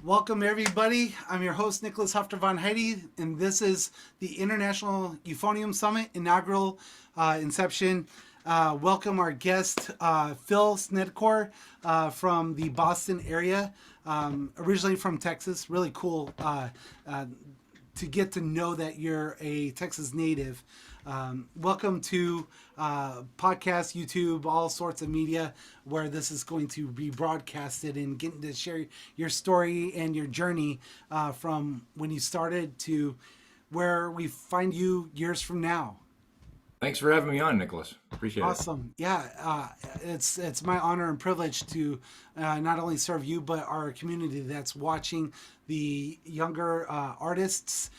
Welcome, everybody. I'm your host, Nicholas Hofter von Heide, and this is the International Euphonium Summit inaugural inception. Welcome our guest, Phil Snedecor from the Boston area, originally from Texas. Really cool to get to know that you're a Texas native. Welcome to podcast, YouTube, all sorts of media where this is going to be broadcasted, and getting to share your story and your journey from when you started to where we find you years from now. Thanks for having me on, Nicholas. Appreciate it. Awesome. Yeah, it's my honor and privilege to not only serve you, but our community that's watching the younger artists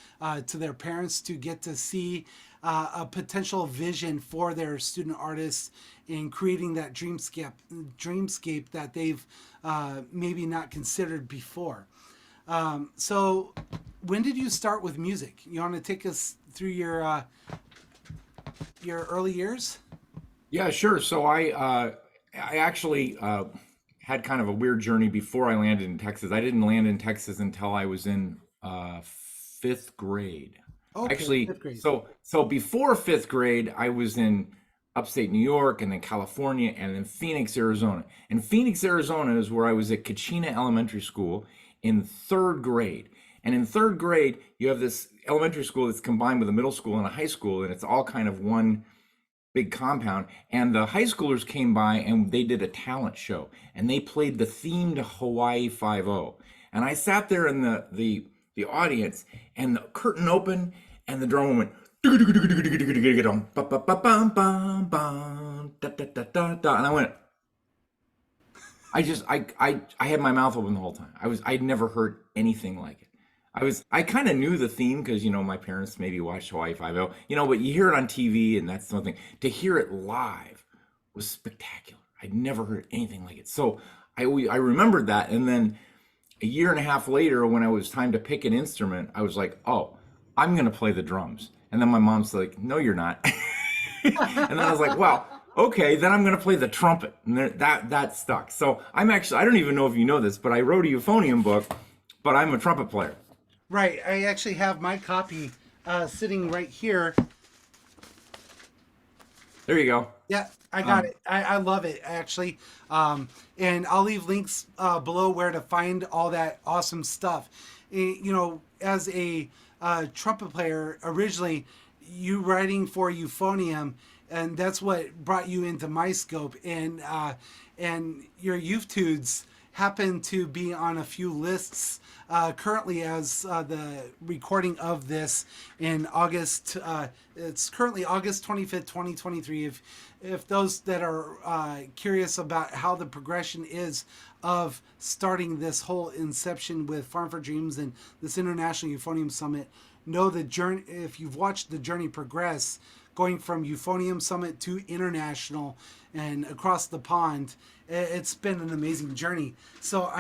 to their parents to get to see a potential vision for their student artists in creating that dreamscape that they've maybe not considered before. So when did you start with music? You want to take us through your early years? Yeah, sure. So I actually had kind of a weird journey before I landed in Texas. I didn't land in Texas until I was in fifth grade. Okay, Actually, fifth grade. so before fifth grade, I was in upstate New York, and then California, and then Phoenix, Arizona. And Phoenix, Arizona is where I was at Kachina Elementary School in third grade. And in third grade, you have this elementary school that's combined with a middle school and a high school, and it's all kind of one big compound. And the high schoolers came by and they did a talent show, and they played the theme to Hawaii Five-0. And I sat there in the audience, and the curtain opened, and the drum went, and I went, I had my mouth open the whole time. I'd never heard anything like it. I kind of knew the theme because, my parents maybe watched Hawaii Five-0, but you hear it on TV and that's something. To hear it live was spectacular. I'd never heard anything like it. So I remembered that. And then a year and a half later, when it was time to pick an instrument, I was like, oh, I'm going to play the drums. And then my mom's like, no, you're not. And then I was like, well, okay, then I'm going to play the trumpet. And that stuck. So I don't even know if you know this, but I wrote a euphonium book, but I'm a trumpet player. Right. I actually have my copy sitting right here. There you go. Yeah, I got it. I love it, actually. And I'll leave links below where to find all that awesome stuff. As a trumpet player, originally, you writing for Euphonium, and that's what brought you into my scope. And your Euph'tudes happen to be on a few lists currently as the recording of this in August. It's currently August 25th, 2023. If those that are curious about how the progression is of starting this whole inception with Farm for Dreams and this International Euphonium Summit, know the journey. If you've watched the journey progress, going from Euphonium Summit to International and across the pond, it's been an amazing journey. So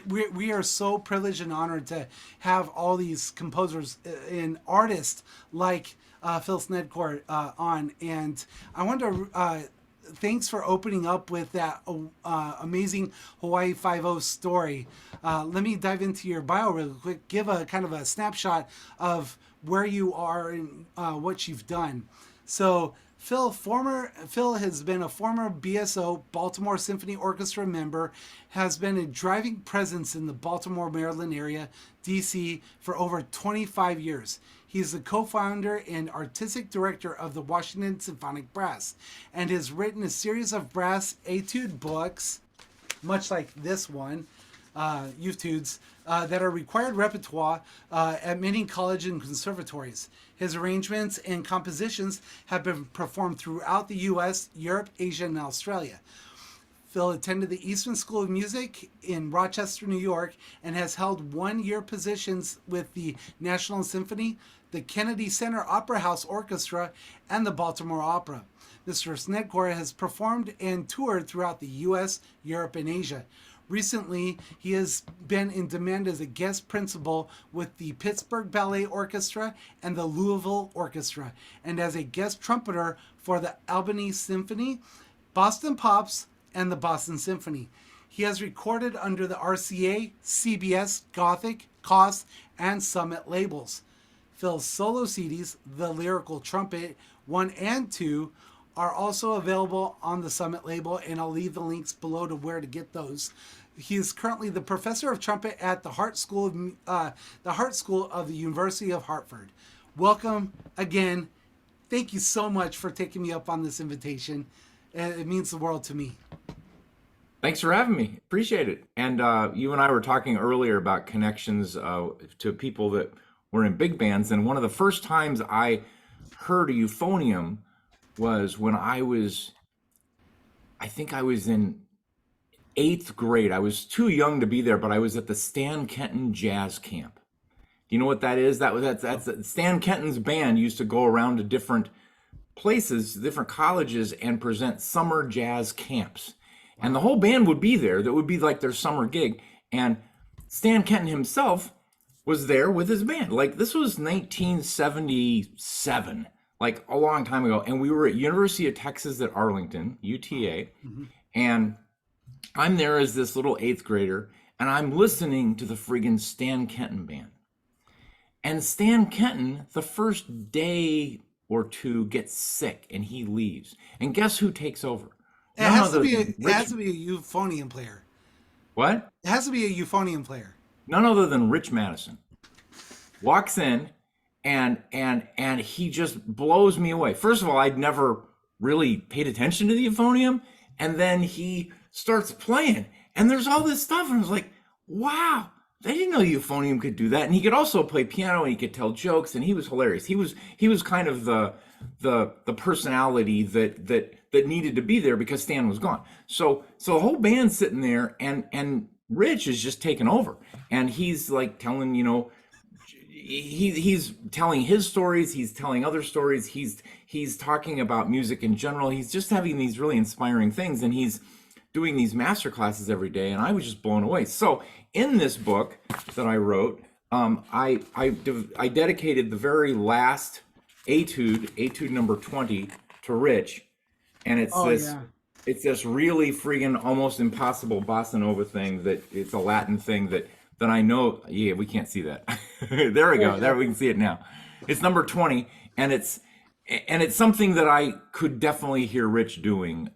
we are so privileged and honored to have all these composers and artists like Phil Snedecor on. And I want to thanks for opening up with that amazing Hawaii Five-0 story. Let me dive into your bio real quick. Give a kind of a snapshot of where you are and what you've done. So Phil has been a former BSO, Baltimore Symphony Orchestra member, has been a driving presence in the Baltimore, Maryland area, DC, for over 25 years. He is the co-founder and artistic director of the Washington Symphonic Brass, and has written a series of brass etude books, much like this one, Euph'tudes, that are required repertoire at many colleges and conservatories. His arrangements and compositions have been performed throughout the U.S., Europe, Asia, and Australia. Phil attended the Eastman School of Music in Rochester, New York, and has held one-year positions with the National Symphony, the Kennedy Center Opera House Orchestra, and the Baltimore Opera. Mr. Snedecor has performed and toured throughout the U.S., Europe, and Asia. Recently, he has been in demand as a guest principal with the Pittsburgh Ballet Orchestra and the Louisville Orchestra, and as a guest trumpeter for the Albany Symphony, Boston Pops, and the Boston Symphony. He has recorded under the RCA, CBS, Gothic, Cost, and Summit labels. Phil's solo CDs, The Lyrical Trumpet 1 and 2, are also available on the Summit label, and I'll leave the links below to where to get those. He is currently the professor of trumpet at the Hartt School of the University of Hartford. Welcome again. Thank you so much for taking me up on this invitation. It means the world to me. Thanks for having me. Appreciate it. And you and I were talking earlier about connections to people that were in big bands. And one of the first times I heard a euphonium was when I think I was in 8th grade. I was too young to be there, but I was at the Stan Kenton Jazz Camp. Do you know what that is? That's Stan Kenton's band used to go around to different places, different colleges, and present summer jazz camps. And the whole band would be there. That would be like their summer gig. And Stan Kenton himself was there with his band. Like, this was 1977, like a long time ago. And we were at University of Texas at Arlington, UTA. And I'm there as this little 8th grader, and I'm listening to the friggin' Stan Kenton band. And Stan Kenton, the first day or two, gets sick and he leaves. And guess who takes over? It has to be a euphonium player. What? It has to be a euphonium player. None other than Rich Madison walks in, and he just blows me away. First of all, I'd never really paid attention to the euphonium, and then he starts playing, and there's all this stuff, and I was like, wow, I didn't know euphonium could do that. And he could also play piano, and he could tell jokes, and he was hilarious. He was kind of the personality that needed to be there because Stan was gone. So the whole band's sitting there, and Rich is just taking over, and he's like telling, he's telling his stories, he's telling other stories, he's talking about music in general. He's just having these really inspiring things, and he's doing these master classes every day, and I was just blown away. So in this book that I wrote, I dedicated the very last etude number 20 to Rich, and it's it's this really friggin' almost impossible bossa nova thing that it's a Latin thing that I know. Yeah, we can't see that. There we go. There we can see it now. It's number 20, and it's something that I could definitely hear Rich doing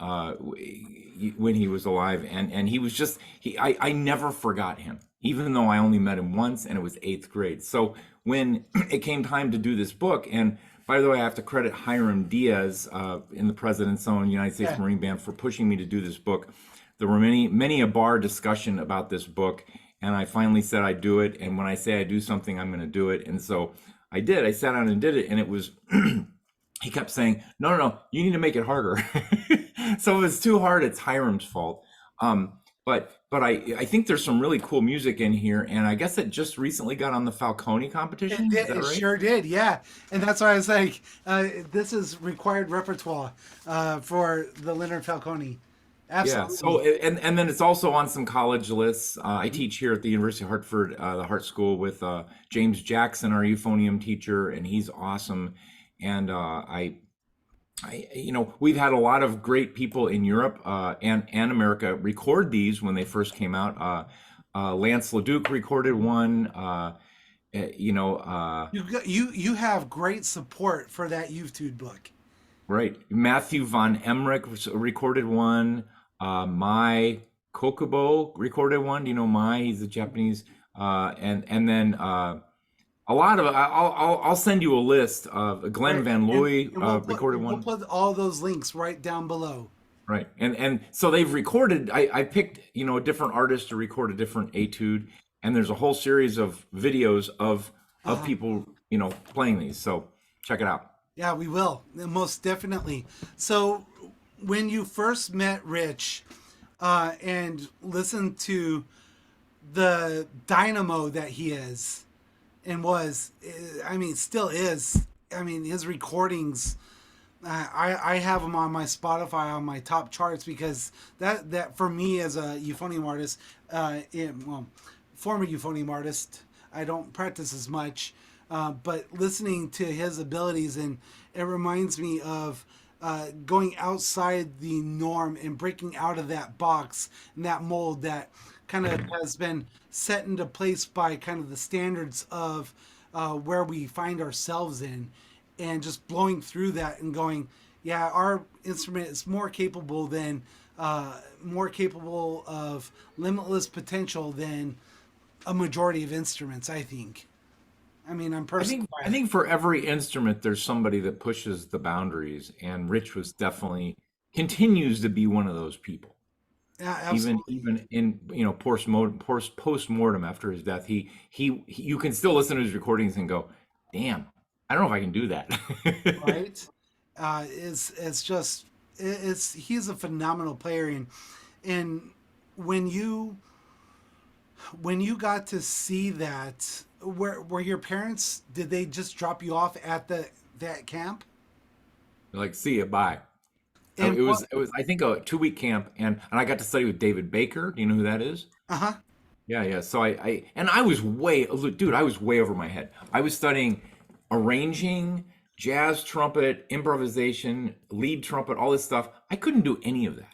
when he was alive, and he was just I never forgot him, even though I only met him once, and it was 8th grade. So when it came time to do this book, and by the way, I have to credit Hiram Diaz in the President's Own United States Marine Band for pushing me to do this book. There were many a bar discussion about this book, and I finally said I'd do it. And when I say I do something, I'm going to do it. And so I did. I sat down and did it, and it was. He kept saying, "No, you need to make it harder." So if it's too hard, it's Hiram's fault. But I think there's some really cool music in here, and I guess it just recently got on the Falcone competition. It right? sure did, yeah. And that's why I was like, this is required repertoire for the Leonard Falcone. Absolutely. Yeah. So and then it's also on some college lists. I teach here at the University of Hartford, the Hartt School, with James Jackson, our euphonium teacher, and he's awesome. And we've had a lot of great people in Europe and America record these when they first came out. Lance LeDuc recorded one. You have great support for that Euph'tudes book. Right. Matthew von Emmerich recorded one. Mai Kokubo recorded one. Do you know Mai? He's a Japanese. And then a lot of I'll send you a list of Glenn Van Looy recorded one. We'll put all those links right down below. Right, and so they've recorded. I picked a different artist to record a different etude, and there's a whole series of videos of people playing these. So check it out. Yeah, we will, most definitely. So when you first met Rich and listened to the dynamo that he is and still is, his recordings, I have them on my Spotify on my top charts because that for me as a euphonium artist, former euphonium artist, I don't practice as much, but listening to his abilities, and it reminds me of going outside the norm and breaking out of that box and that mold that kind of has been set into place by kind of the standards of where we find ourselves in, and just blowing through that and going, yeah, our instrument is more capable of limitless potential than a majority of instruments, I think. I mean, I'm I personally think I think for every instrument there's somebody that pushes the boundaries, and Rich was definitely continues to be one of those people. yeah, Even absolutely. even in post mortem after his death, you can still listen to his recordings and go, damn, I don't know if I can do that. Right? It's just he's a phenomenal player, and when you when you got to see that, were your parents, did they just drop you off at the that camp? Like, see you, bye. And what? It was I think a 2 week camp, and I got to study with David Baker. Do you know who that is? Uh huh. Yeah, yeah. So I was way, look, dude, I was way over my head. I was studying arranging, jazz trumpet, improvisation, lead trumpet, all this stuff. I couldn't do any of that.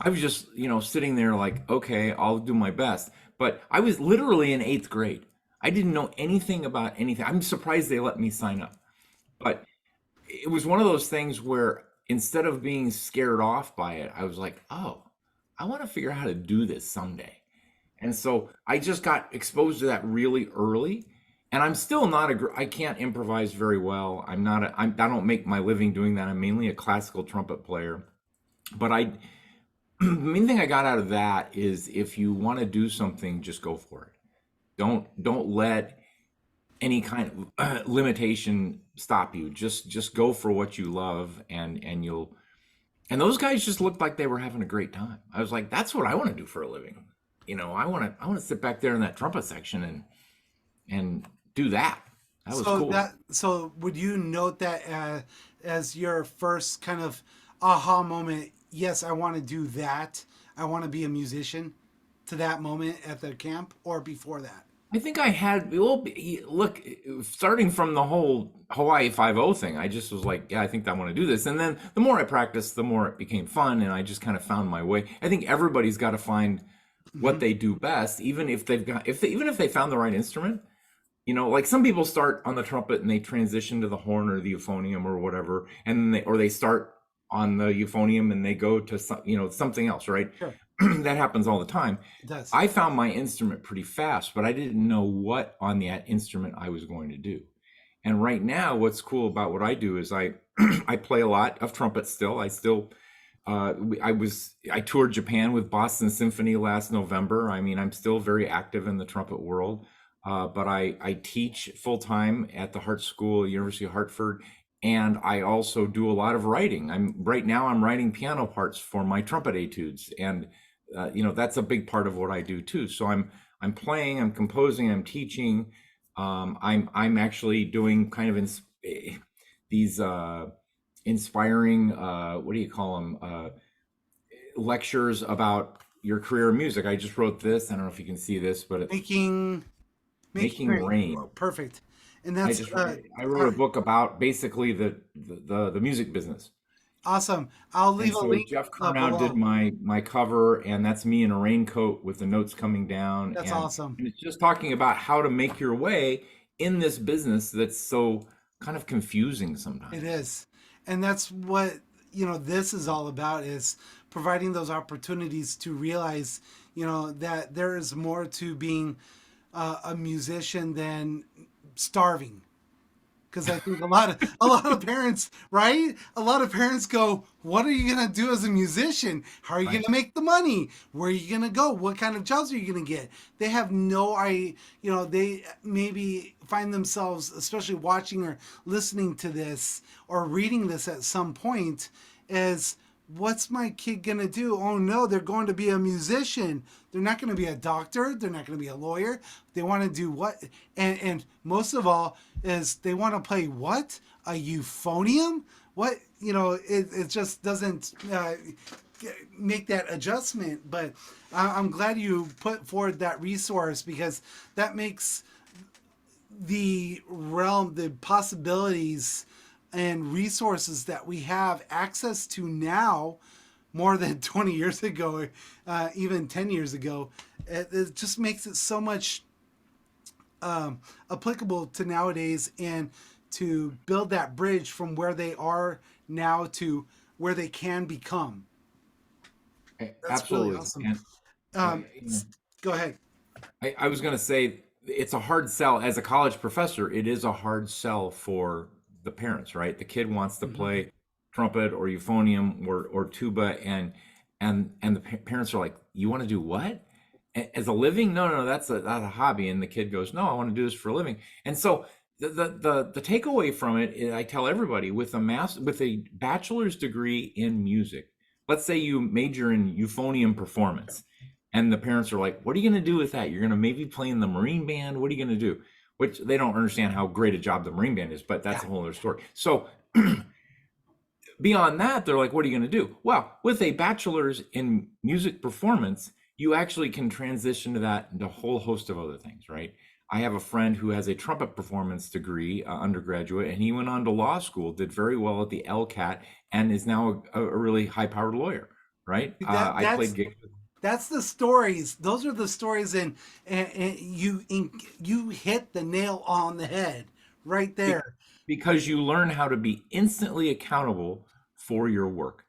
I was just, sitting there like, okay, I'll do my best. But I was literally in eighth grade. I didn't know anything about anything. I'm surprised they let me sign up. But it was one of those things where instead of being scared off by it, I was like, oh, I want to figure out how to do this someday. And so I just got exposed to that really early. And I'm still not I can't improvise very well. I don't make my living doing that. I'm mainly a classical trumpet player. But the main thing I got out of that is if you want to do something, just go for it. Don't let any kind of limitation stop you. Just go for what you love, and you'll. And those guys just looked like they were having a great time. I was like, that's what I want to do for a living. I want to sit back there in that trumpet section and do that. That was cool. So would you note that as your first kind of aha moment? Yes, I want to do that. I want to be a musician. To that moment at the camp, or before that? I think I had, well, look, starting from the whole Hawaii 5-0 thing, I just was like, yeah, I think I want to do this. And then the more I practiced, the more it became fun, and I just kind of found my way. I think everybody's got to find Hmm. what they do best, even if they've got, if they, even if they found the right instrument. Like some people start on the trumpet and they transition to the horn or the euphonium or whatever, and then they start on the euphonium and they go to something else, right? Sure, That happens all the time. it does. I found my instrument pretty fast, but I didn't know what on that instrument I was going to do. And right now, what's cool about what I do is I I play a lot of trumpet still. I still I toured Japan with Boston Symphony last November. I mean, I'm still very active in the trumpet world. But I teach full time at the Hartt School, University of Hartford, and I also do a lot of writing. I'm writing piano parts for my trumpet etudes, and that's a big part of what I do too. So I'm playing, I'm composing, I'm teaching. I'm actually doing kind of these inspiring, what do you call them, lectures about your career in music. I just wrote this. I don't know if you can see this, but it's Making making Making great, Rain. perfect, and I that's just I wrote uh, a book about basically the music business. awesome. I'll And leave a so link Jeff Kurnow did below. my cover, and that's me in a raincoat with the notes coming down, That's awesome. and it's just talking about how to make your way in this business that's so kind of confusing It sometimes. is, and that's what this is all about, is providing those opportunities to realize that there is more to being a musician than starving. Because I think a lot of parents, right? A lot of parents go, "What are you gonna do as a musician? How are you Right. gonna make the money? Where are you gonna go? What kind of jobs are you gonna get?" They have no idea. They maybe find themselves, especially watching or listening to this or reading this at some point, as, what's my kid gonna do? Oh no, they're going to be a musician. They're not going to be a doctor. They're not going to be a lawyer. They want to do what? And most of all, is they want to play what? A euphonium? What? It just doesn't make that adjustment. But I'm glad you put forward that resource, because that makes the realm, the possibilities and resources that we have access to now more than 20 years ago, even 10 years ago, it just makes it so much applicable to nowadays, and to build that bridge from where they are now to where they can become. That's really Absolutely. awesome. And Um, you know, Go ahead. I was going to say it's a hard sell as a college professor. It is a hard sell for the parents, right? The kid wants to Hmm. play trumpet or euphonium or tuba, and the parents are like, "You want to do what? As a living? No, no, no, that's a hobby." And the kid goes, "No, I want to do this for a living." And so the takeaway from it is, I tell everybody with with a bachelor's degree in music, let's say you major in euphonium performance, and the parents are like, "What are you going to do with that? You're going to maybe play in the Marine band. What are you going to do?" Which they don't understand how great a job the Marine band is, but that's Yeah. a whole other story. So beyond that, they're like, "What are you going to do?" Well, with a bachelor's in music performance, you actually can transition to that and a whole host of other things, right? I have a friend who has a trumpet performance degree, undergraduate, and he went on to law school, did very well at the LCAT, and is now a really high-powered lawyer, right? That I played that's gigs. that's the stories. Those are the stories, and you hit the nail on the head right Be- there. because you learn how to be instantly accountable for your work,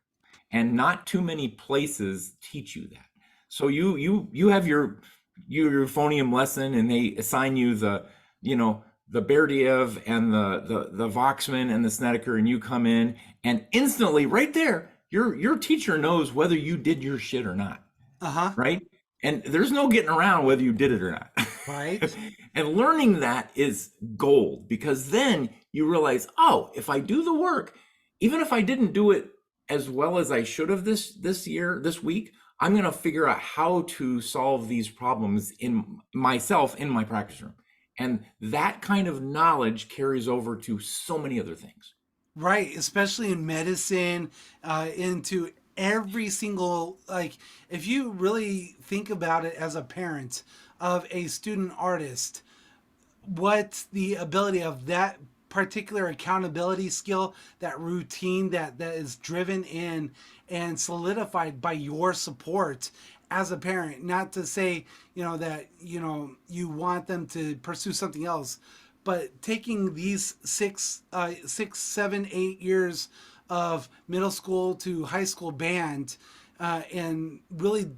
and not too many places teach you that. So you have your euphonium lesson, and they assign you the, you know, the Berdiev and the Voxman and the Snedecor, and you come in and instantly right there your teacher knows whether you did your shit or not, Uh huh. right? And there's no getting around whether you did it or not. Right. And learning that is gold, because then you realize, oh, if I do the work, even if I didn't do it as well as I should have this year, this week, I'm going to figure out how to solve these problems in myself in my practice room. And that kind of knowledge carries over to so many other things. Right, especially in medicine, into every single, like, if you really think about it as a parent of a student artist, what the ability of that particular accountability skill, that routine that is driven in and solidified by your support as a parent. Not to say, that you want them to pursue something else, but taking these 6, 7, 8 years of middle school to high school band, and really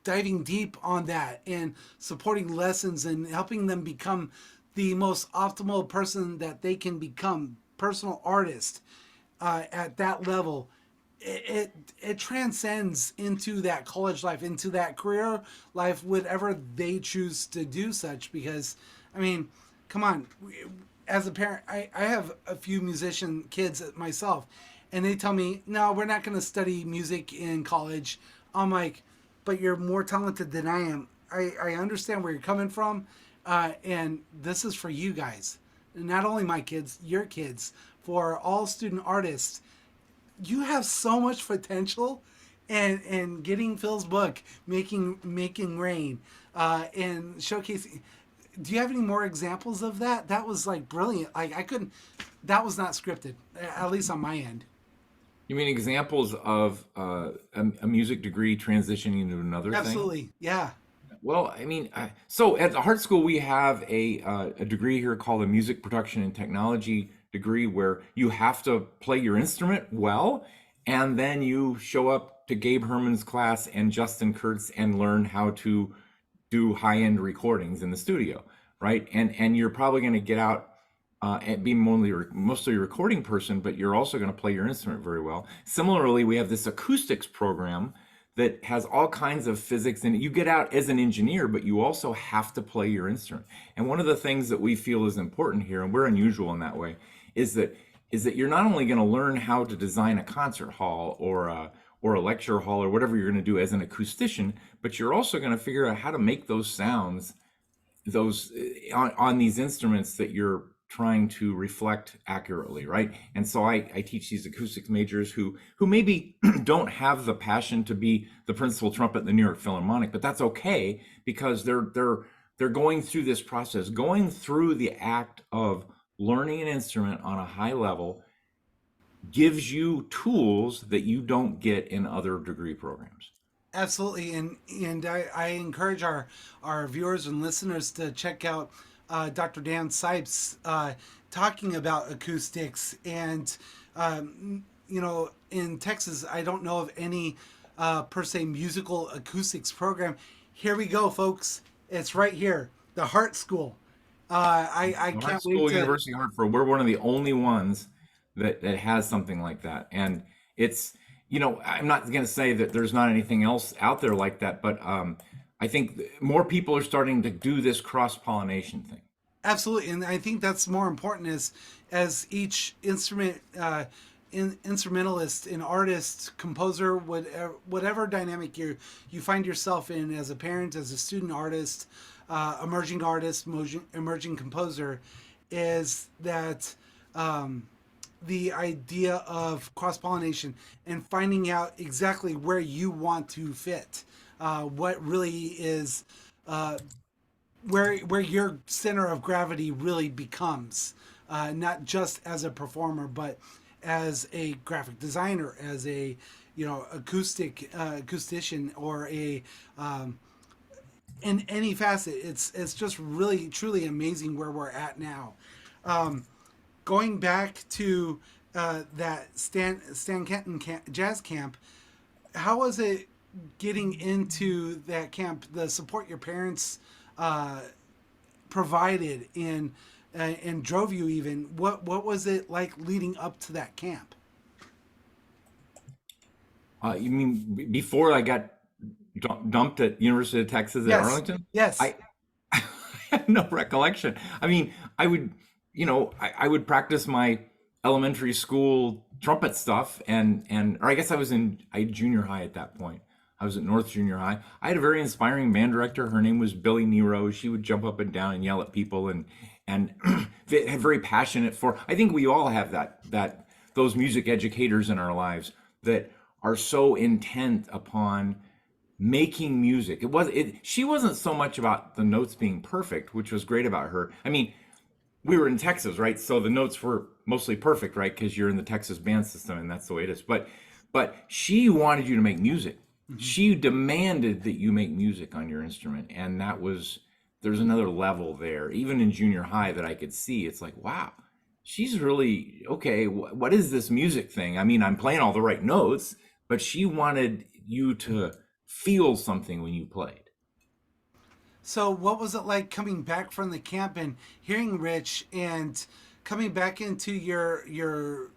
diving deep on that and supporting lessons and helping them become the most optimal person that they can become, personal artist, at that level. It transcends into that college life, into that career life, whatever they choose to do such. Because, I mean, come on, as a parent, I have a few musician kids myself, and they tell me, no, we're not going to study music in college. I'm like, but you're more talented than I am. I understand where you're coming from, and this is for you guys. Not only my kids, your kids, for all student artists. You have so much potential, and getting Phil's book, making rain, and showcasing. Do you have any more examples of that? That was like brilliant. Like, I couldn't. That was not scripted, at least on my end. You mean examples of a music degree transitioning into another thing? Absolutely, yeah. Well, I mean, so at the Hartt School, we have a degree here called a music production and technology degree, where you have to play your instrument well, and then you show up to Gabe Herman's class and Justin Kurtz and learn how to do high-end recordings in the studio, right? And you're probably going to get out and be mostly a recording person, but you're also going to play your instrument very well. Similarly, we have this acoustics program that has all kinds of physics, and you get out as an engineer, but you also have to play your instrument. And one of the things that we feel is important here, and we're unusual in that way, is that you're not only going to learn how to design a concert hall or a lecture hall or whatever you're going to do as an acoustician, but you're also going to figure out how to make those sounds, those on these instruments that you're trying to reflect accurately, right? And so I teach these acoustics majors who maybe don't have the passion to be the principal trumpet in the New York Philharmonic, but that's okay, because they're going through this process, going through the act of learning an instrument on a high level, gives you tools that you don't get in other degree programs. Absolutely, and I encourage our viewers and listeners to check out Dr. Dan Sipes talking about acoustics. And in Texas, I don't know of any per se musical acoustics program. Here we go, folks. It's right here, the Hartt School. I Our can't wait school, to. University of Hartford, we're one of the only ones that has something like that. And it's, I'm not going to say that there's not anything else out there like that, but I think more people are starting to do this cross pollination thing. Absolutely, and I think that's more important as each instrumentalist, an artist, composer, whatever dynamic you find yourself in as a parent, as a student artist, emerging artist, emerging composer, is that the idea of cross pollination and finding out exactly where you want to fit, what really is where your center of gravity really becomes, not just as a performer, but as a graphic designer, as a acoustician, or a in any facet. It's just really truly amazing where we're at now. Going back to that Stan Kenton jazz camp, how was it getting into that camp? The support your parents uh, provided and drove you even. What was it like leading up to that camp? You mean before I got dumped at University of Texas at Yes, Arlington? yes. I, I have no recollection. I mean, I would, I would practice my elementary school trumpet stuff, or I guess I had junior high at that point. I was at North Junior High. I had a very inspiring band director. Her name was Billy Nero. She would jump up and down and yell at people, and had very passionate for. I think we all have those music educators in our lives that are so intent upon making music. She wasn't so much about the notes being perfect, which was great about her. I mean, we were in Texas, right? So the notes were mostly perfect, right? Because you're in the Texas band system, and that's the way it is. But she wanted you to make music. Mm-hmm. She demanded that you make music on your instrument, and there's another level there. Even in junior high, that I could see. It's like, wow, she's really okay. What is this music thing? I mean, I'm playing all the right notes, but she wanted you to feel something when you played. So, what was it like coming back from the camp and hearing Rich and coming back into your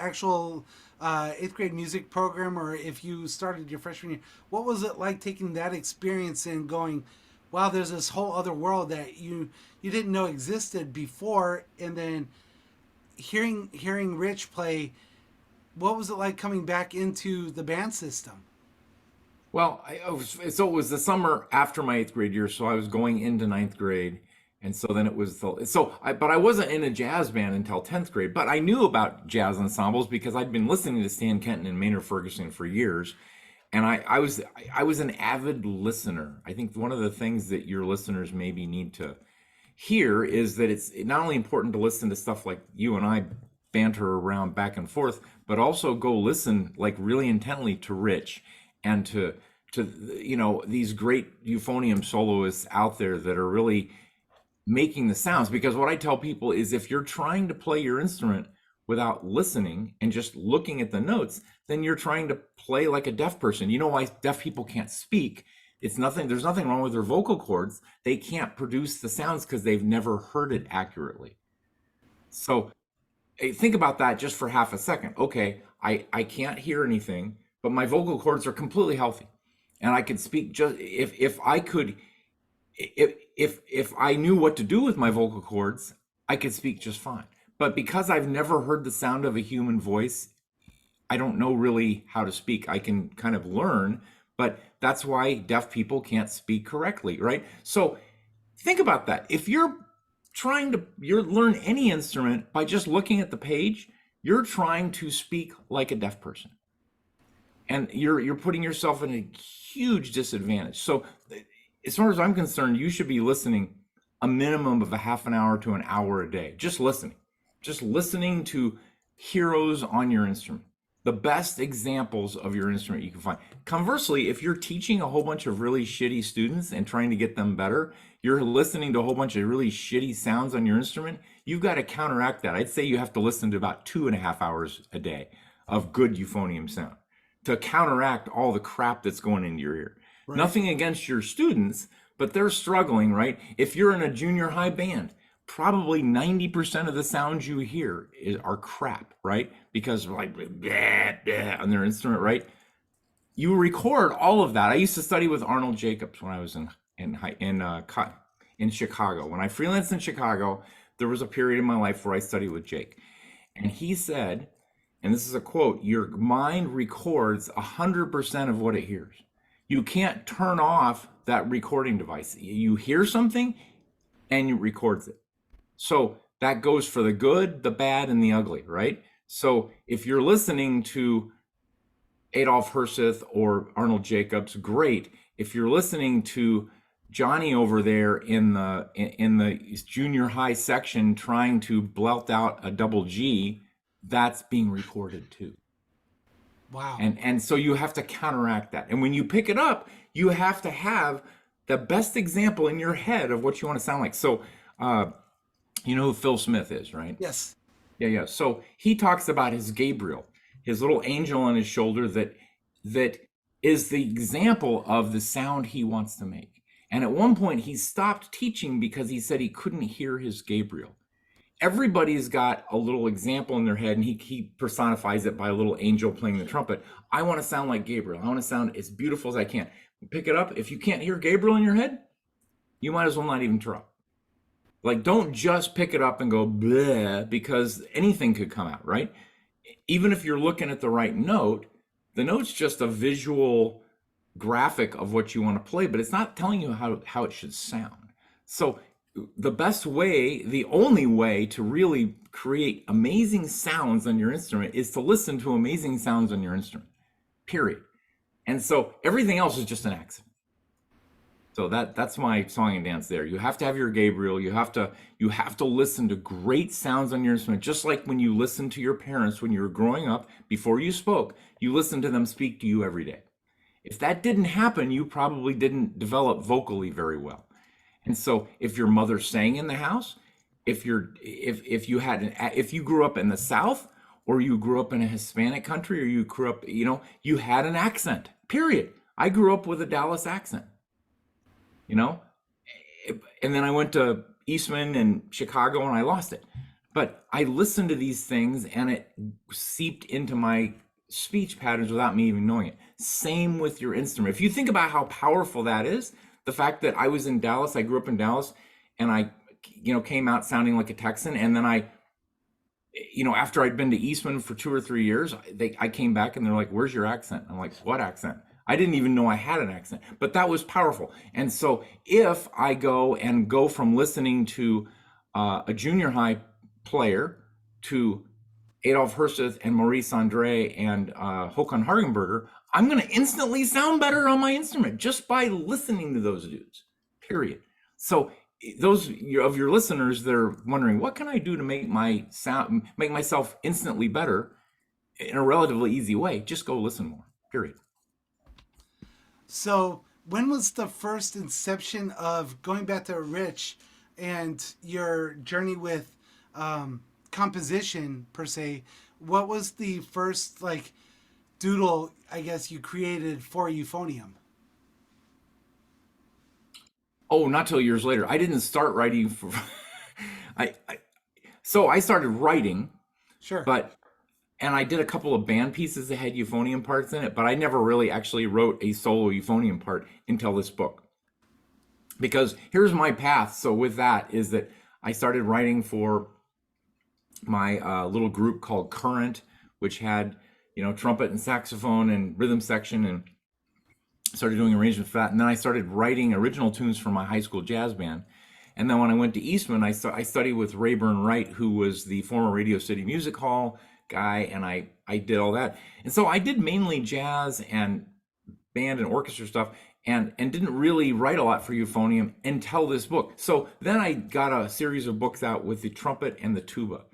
actual eighth grade music program, or if you started your freshman year? What was it like taking that experience and going, "Wow, there's this whole other world that you didn't know existed before," and then hearing Rich play? What was it like coming back into the band system? Well, so it was the summer after my eighth grade year, so I was going into ninth grade, and so then it was but I wasn't in a jazz band until 10th grade. But I knew about jazz ensembles because I'd been listening to Stan Kenton and Maynard Ferguson for years, and I was an avid listener. I think one of the things that your listeners maybe need to hear is that it's not only important to listen to stuff like you and I banter around back and forth, but also go listen like really intently to Rich and to these great euphonium soloists out there that are really making the sounds. Because what I tell people is, if you're trying to play your instrument without listening and just looking at the notes, then you're trying to play like a deaf person. You know why deaf people can't speak? There's nothing wrong with their vocal cords. They can't produce the sounds because they've never heard it accurately. So think about that just for half a second. Okay, I can't hear anything, but my vocal cords are completely healthy, and I could speak just if I could if I knew what to do with my vocal cords, I could speak just fine. But because I've never heard the sound of a human voice, I don't know really how to speak. I can kind of learn, but that's why deaf people can't speak correctly, right? So think about that. If you're you learn any instrument by just looking at the page, you're trying to speak like a deaf person. And you're putting yourself in a huge disadvantage. So as far as I'm concerned, you should be listening a minimum of a half an hour to an hour a day. Just listening to heroes on your instrument, the best examples of your instrument you can find. Conversely, if you're teaching a whole bunch of really shitty students and trying to get them better, you're listening to a whole bunch of really shitty sounds on your instrument, you've got to counteract that. I'd say you have to listen to about 2.5 hours a day of good euphonium sound to counteract all the crap that's going into your ear. Right. Nothing against your students, but they're struggling, right? If you're in a junior high band, probably 90% of the sounds you hear are crap, right? Because like blah, blah, on their instrument, right? You record all of that. I used to study with Arnold Jacobs when I was in Chicago. When I freelanced in Chicago, there was a period in my life where I studied with Jake, and he said, and this is a quote: "Your mind records 100% of what it hears. You can't turn off that recording device. You hear something, and it records it." So that goes for the good, the bad, and the ugly, right? So if you're listening to Adolf Hirscheth or Arnold Jacobs, great. If you're listening to Johnny over there in the junior high section trying to belt out a double G, that's being recorded too. Wow. And so you have to counteract that. And when you pick it up, you have to have the best example in your head of what you want to sound like. So you know who Phil Smith is, right? Yes. Yeah. So he talks about his Gabriel, his little angel on his shoulder that is the example of the sound he wants to make. And at one point he stopped teaching because he said he couldn't hear his Gabriel. Everybody's got a little example in their head, and he personifies it by a little angel playing the trumpet. I want to sound like Gabriel. I want to sound as beautiful as I can. Pick it up. If you can't hear Gabriel in your head, you might as well not even try. Like, don't just pick it up and go bleh, because anything could come out, right? Even if you're looking at the right note, the note's just a visual graphic of what you want to play, but it's not telling you how it should sound. So the best way, the only way to really create amazing sounds on your instrument is to listen to amazing sounds on your instrument, period. And so everything else is just an accident. So that's my song and dance there. You have to have your Gabriel. You have to listen to great sounds on your instrument, just like when you listen to your parents when you were growing up. Before you spoke, you listened to them speak to you every day. If that didn't happen, you probably didn't develop vocally very well. And so if your mother sang in the house, if you grew up in the South, or you grew up in a Hispanic country, or you grew up, you had an accent, period. I grew up with a Dallas accent. And then I went to Eastman and Chicago and I lost it. But I listened to these things and it seeped into my speech patterns without me even knowing it. Same with your instrument. If you think about how powerful that is, the fact that I was in Dallas, I grew up in Dallas, and I, came out sounding like a Texan. And then after I'd been to Eastman for 2 or 3 years, I came back and they're like, "Where's your accent?" I'm like, "What accent?" I didn't even know I had an accent, but that was powerful. And so if I go from listening to a junior high player to Adolf Hirscheth and Maurice Andre and Håkan Hargenberger, I'm going to instantly sound better on my instrument just by listening to those dudes, period. So those of your listeners that are wondering, what can I do to make myself instantly better in a relatively easy way? Just go listen more, period. So, when was the first inception of going back to Rich and your journey with composition per se? What was the first doodle I guess you created for Euphonium? Oh, not till years later. I didn't start writing for. So I started writing, Sure. and I did a couple of band pieces that had euphonium parts in it, but I never really actually wrote a solo euphonium part until this book. Because here's my path. So with that is that I started writing for my little group called Current, which had, trumpet and saxophone and rhythm section, and started doing arrangements for that. And then I started writing original tunes for my high school jazz band. And then when I went to Eastman, I studied with Rayburn Wright, who was the former Radio City Music Hall guy, and I did all that. And so I did mainly jazz and band and orchestra stuff, and didn't really write a lot for euphonium until this book. So then I got a series of books out with the trumpet and the tuba.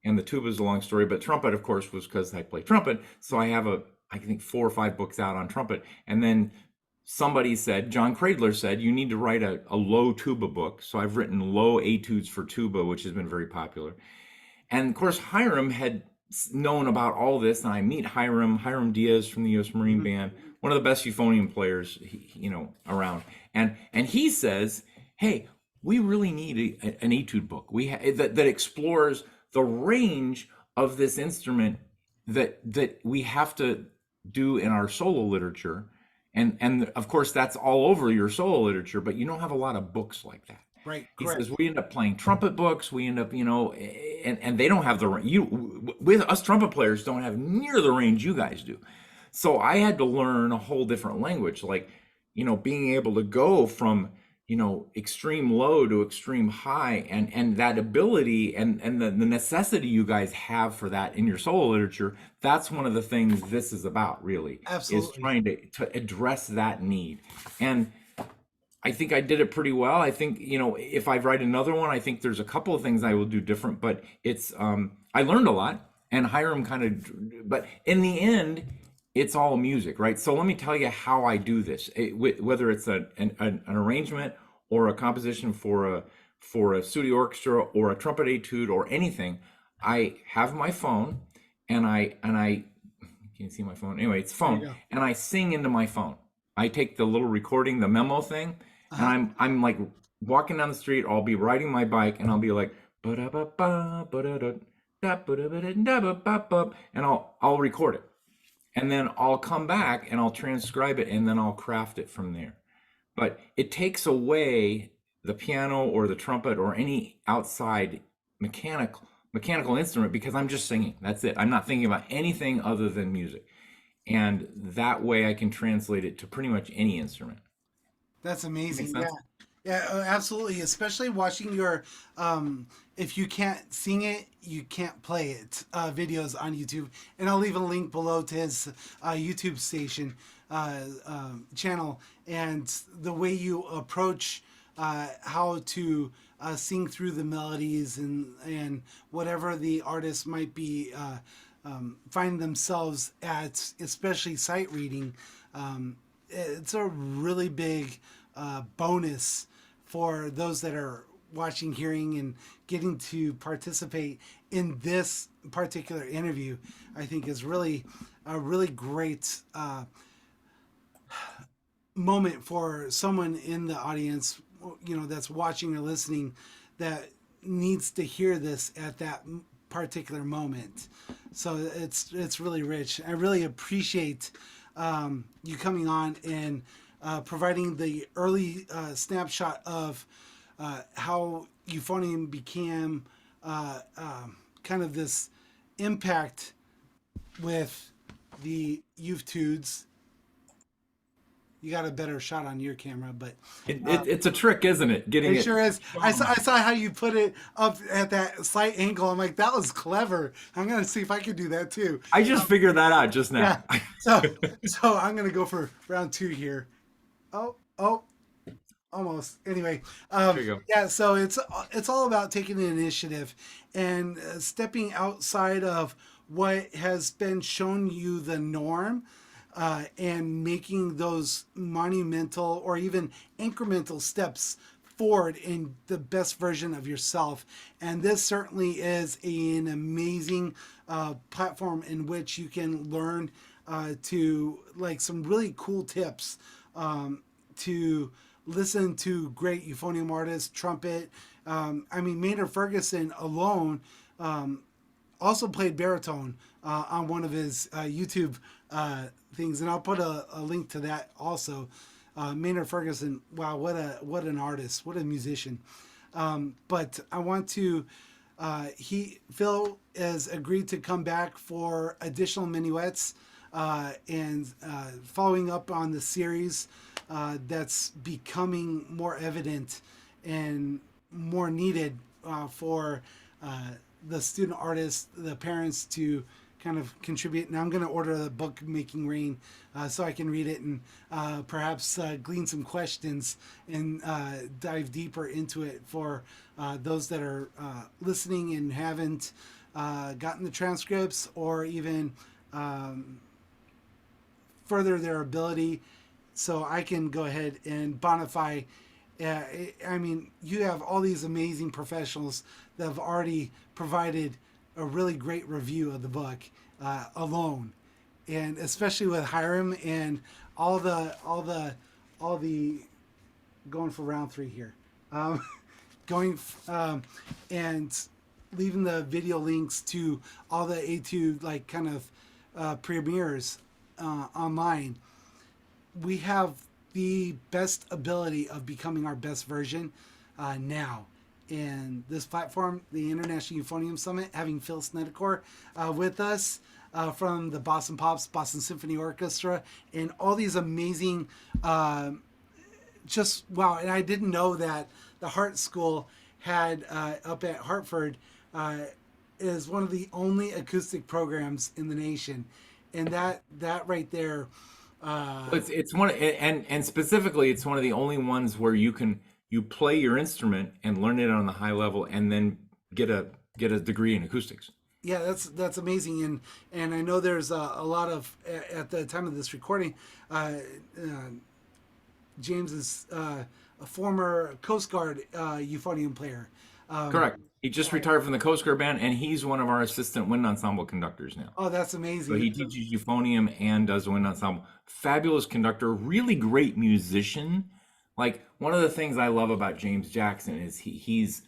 and the tuba is a long story. But trumpet, of course, was because I play trumpet. So I have I think 4 or 5 books out on trumpet. And then somebody said, John Cradler said, you need to write a low tuba book. So I've written low etudes for tuba, which has been very popular. And of course, Hiram had known about all this, and I meet Hiram Diaz from the U.S. Marine Mhm. Band, one of the best euphonium players, around. And he says, "Hey, we really need an etude book. That explores the range of this instrument that we have to do in our solo literature, and of course that's all over your solo literature, but you don't have a lot of books like that." Right, He says correct. we end up playing trumpet books. We end up, and they don't have with us trumpet players don't have near the range you guys do. So I had to learn a whole different language, like, being able to go from, extreme low to extreme high, and that ability and the necessity you guys have for that in your solo literature. That's one of the things this is about, really, is Absolutely. trying to address that need. And I think I did it pretty well. I think, if I write another one, I think there's a couple of things I will do different, but I learned a lot, and Hiram but in the end, it's all music, right? So let me tell you how I do this. Whether it's an arrangement or a composition for a studio orchestra or a trumpet etude or anything, I have my phone, and I can't see my phone. Anyway, it's There you phone, go. and I sing into my phone. I take the little recording, the memo thing, and Uh-huh. I'm like walking down the street. I'll be riding my bike, and I'll be like, ba-da-ba-ba, ba-da-da, da-ba-da-ba-da-da-ba-ba-ba, and I'll record it, and then I'll come back and I'll transcribe it, and then I'll craft it from there. But it takes away the piano or the trumpet or any outside mechanical instrument, because I'm just singing. That's it. I'm not thinking about anything other than music. And that way I can translate it to pretty much any instrument. That's Makes amazing. Yeah. sense? Yeah, absolutely. Especially watching your, if you can't sing it, you can't play it, videos on YouTube. And I'll leave a link below to his YouTube station, channel. And the way you approach how to sing through the melodies and whatever the artist might be find themselves at, especially sight reading. It's a really big bonus for those that are watching, hearing, and getting to participate in this particular interview. I think is really a really great moment for someone in the audience, that's watching or listening, that needs to hear this at that particular moment. So it's really rich. I really appreciate you coming on and providing the early snapshot of how euphonium became kind of this impact with the Euph'tudes. You got a better shot on your camera, but It's a trick, isn't it? Getting it it sure is. I strong. saw how you put it up at that slight angle. I'm like, that was clever. I'm gonna see if I could do that too. I just figured that out just Yeah. now. So I'm gonna go for round two here. Oh, almost. Anyway, There you go. yeah. So it's all about taking the initiative and stepping outside of what has been shown you the norm, and making those monumental or even incremental steps forward in the best version of yourself. And this certainly is an amazing platform in which you can learn to like some really cool tips, to listen to great euphonium artists, trumpet. I mean, Maynard Ferguson alone also played baritone on one of his YouTube things, and I'll put a link to that also. Maynard Ferguson, wow, what an artist, what a musician. But I want to. Phil has agreed to come back for additional minuets, and following up on the series that's becoming more evident and more needed for the student artists, the parents to kind of contribute. And I'm going to order the book Making Rain so I can read it and perhaps glean some questions and dive deeper into it for those that are listening and haven't gotten the transcripts or even further their ability, so I can go ahead and bonify. I mean, you have all these amazing professionals that have already provided a really great review of the book alone, and especially with Hiram and all the going for round three here, um, going and leaving the video links to all the Etude like kind of premieres online. We have the best ability of becoming our best version now. And this platform, the International Euphonium Summit, having Phil Snedecor with us from the Boston Pops, Boston Symphony Orchestra, and all these amazing, just wow. And I didn't know that the Hartt School had up at Hartford is one of the only acoustic programs in the nation. And that right there, It's one, and specifically, it's one of the only ones where you play your instrument and learn it on the high level, and then get a degree in acoustics. yeah, that's amazing. And I know there's a lot of at the time of this recording, James is a former Coast Guard euphonium player. Correct. He just retired from the Coast Guard band, and he's one of our assistant wind ensemble conductors now. Oh, that's So amazing. he teaches euphonium and does the wind ensemble. Fabulous conductor, really great musician. Like, one of the things I love about James Jackson is he's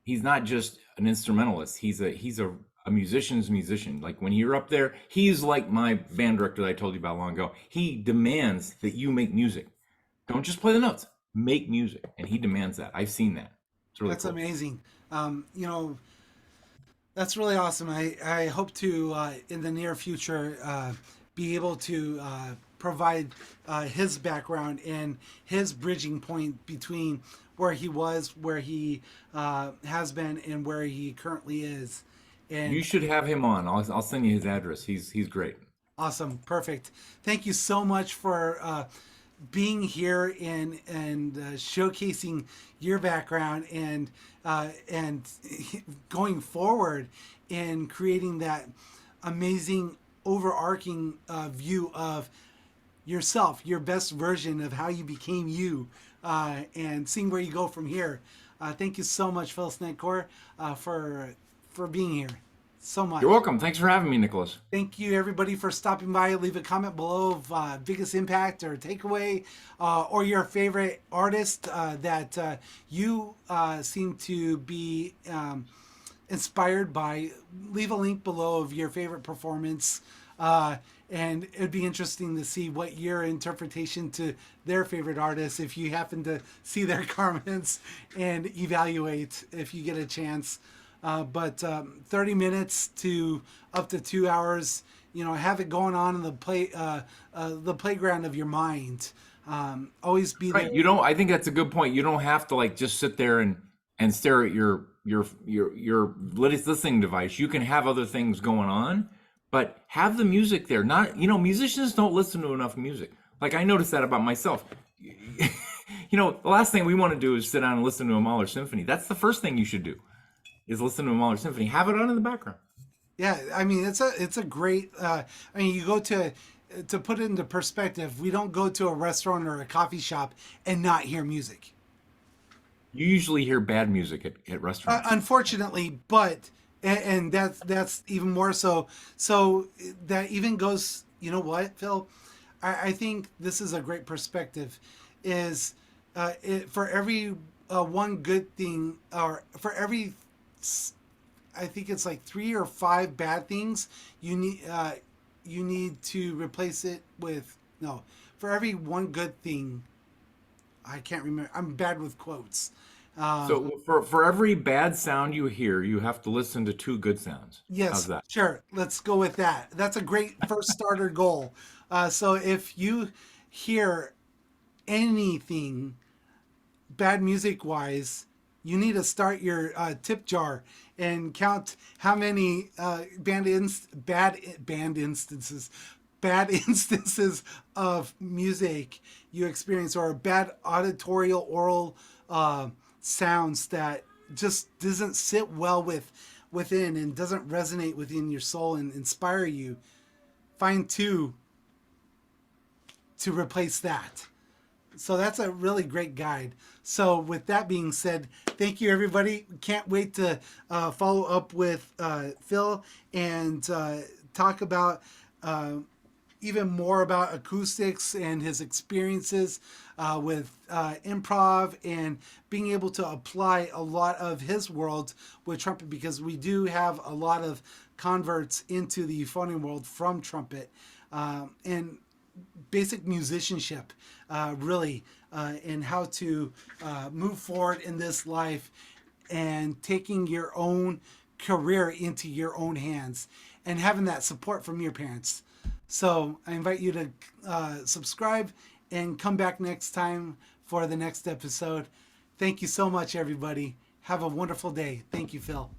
not just an instrumentalist. He's a musician's musician. Like, when you're up there, he's like my band director that I told you about long ago. He demands that you make music. Don't just play the notes. Make music, and he demands that. I've seen that. It's really That's cool. amazing. You know, that's really awesome. I hope to, in the near future, be able to provide his background and his bridging point between where he was, where he has been, and where he currently is. And You should have him on. I'll send you his address. He's great. awesome, perfect. Thank you so much for being here and showcasing your background and going forward in creating that amazing overarching view of yourself, your best version of how you became you, and seeing where you go from here. Thank you so much, Phil Snedecor, for being here. So much. You're welcome. Thanks for having me, Nicholas. Thank you, everybody, for stopping by. Leave a comment below of biggest impact or takeaway, or your favorite artist that you seem to be inspired by. Leave a link below of your favorite performance, and it'd be interesting to see what your interpretation to their favorite artist, if you happen to see their comments, and evaluate if you get a chance. But 30 minutes to up to 2 hours, have it going on in the playground of your mind. Always be there. Right. I think that's a good point. You don't have to like just sit there and stare at your listening device. You can have other things going on, but have the music there. Not, musicians don't listen to enough music. Like, I noticed that about myself. The last thing we want to do is sit down and listen to a Mahler symphony. That's the first thing you should do, is listen to a Mahler symphony. Have it on in the background. Yeah, I mean it's a great. You go to put it into perspective. We don't go to a restaurant or a coffee shop and not hear music. You usually hear bad music at restaurants. Unfortunately, but and that's even more so. So that even goes. You know what, Phil? I think this is a great perspective. Is for every one good thing, or for every, I think it's like 3 or 5 bad things, you need to replace it with, no, for every one good thing. I can't remember. I'm bad with quotes. So for every bad sound you hear, you have to listen to 2 good sounds. Yes, How's that? sure. Let's go with that. That's a great first starter goal. So if you hear anything bad music wise, you need to start your tip jar and count how many bad instances of music you experience, or bad auditorial oral sounds that just doesn't sit well with within and doesn't resonate within your soul and inspire you, find two to replace that. So that's a really great guide. So with that being said, thank you everybody. Can't wait to follow up with Phil and talk about even more about acoustics and his experiences with improv and being able to apply a lot of his world with trumpet, because we do have a lot of converts into the euphonium world from trumpet. And basic musicianship, really, and how to move forward in this life and taking your own career into your own hands and having that support from your parents. So I invite you to subscribe and come back next time for the next episode. Thank you so much, everybody. Have a wonderful day. Thank you, Phil.